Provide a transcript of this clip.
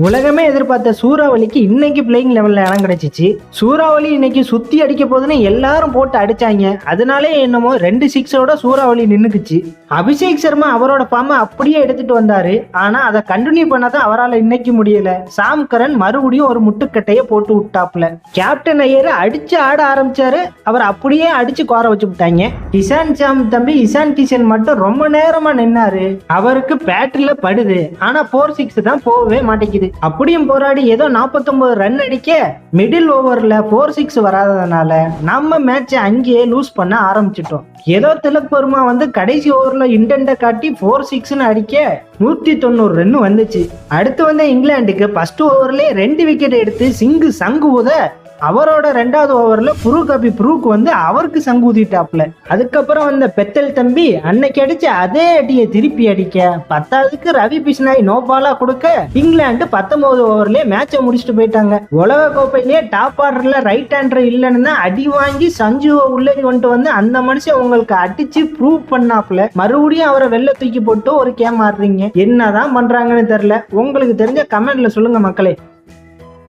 உலகமே எதிர்பார்த்த சூறாவளிக்கு இன்னைக்கு பிளேயிங் லெவல்ல இடம் கிடைச்சிச்சு. சூறாவளி இன்னைக்கு சுத்தி அடிக்க போதுன்னு எல்லாரும் போட்டு அடிச்சாங்க. அதனாலே என்னமோ 2 சிக்ஸோட சூறாவளி நின்னுக்குச்சு. அபிஷேக் சர்மா அவரோட ஃபார்மை அப்படியே எடுத்துட்டு வந்தாரு. ஆனா அதை கண்டினியூ பண்ணதான் அவரால் இன்னைக்கு முடியல. சாம் கரன் மறுபடியும் ஒரு முட்டுக்கட்டைய போட்டு விட்டாப்ல. கேப்டன் ஐயர் அடிச்சு ஆட ஆரம்பிச்சாரு. அவர் அப்படியே அடிச்சு கோர வச்சு விட்டாங்க. இசான் சாம் தம்பி இசான் கிஷன் மட்டும் ரொம்ப நேரமா நின்னாரு. அவருக்கு பேட்டரியில படுது. ஆனா 4-6 தான் போகவே மாட்டேங்குது. அப்படியும் போராடி ஏதோ 49 ரன் அடிக்க மிடில் ஓவர்ல 4-6 வராததுனால நம்ம மேட்சை அங்கேயே லூஸ் பண்ண ஆரம்பிச்சிட்டோம். ஏதோ திலக் வர்மா வந்து கடைசி ஓவர்ல இன்டென்ட காட்டி 4-6 அடிக்க 190 ரன் வந்துச்சு. அடுத்து வந்த இங்கிலாந்துக்கு ஃபர்ஸ்ட் ஓவர்லயே 2 விக்கெட் எடுத்து சிங்கு சங்கு ஊத அவரோட 2வது ஓவர்ல புரூக் வந்து அவருக்கு சங்கு ஊதிட்டாப்ல. அதுக்கப்புறம் வந்த பெத்தல் தம்பி அன்னைக்கு அடிச்ச அதே அடியை திருப்பி அடிக்க 10வதுக்கு ரவி பிஷ்னாய் நோ பாலா கொடுக்க இங்கிலாந்து 19 ஓவர்லயே மேட்சை முடிச்சுட்டு போயிட்டாங்க. உலக கோப்பையிலேயே டாப் ஆர்டர்ல ரைட் ஹேண்டர் இல்லைன்னு அடி வாங்கி சஞ்சுவை உள்ளே கொண்டு வந்து அந்த மனுஷன் உங்களுக்கு அடிச்சு ப்ரூவ் பண்ணாப்ல. மறுபடியும் அவரை வெளில தூக்கி போட்டு ஒரு கேம் ஆடுறீங்க. என்னதான் பண்றாங்கன்னு தெரியல. உங்களுக்கு தெரிஞ்ச கமெண்ட்ல சொல்லுங்க மக்களே.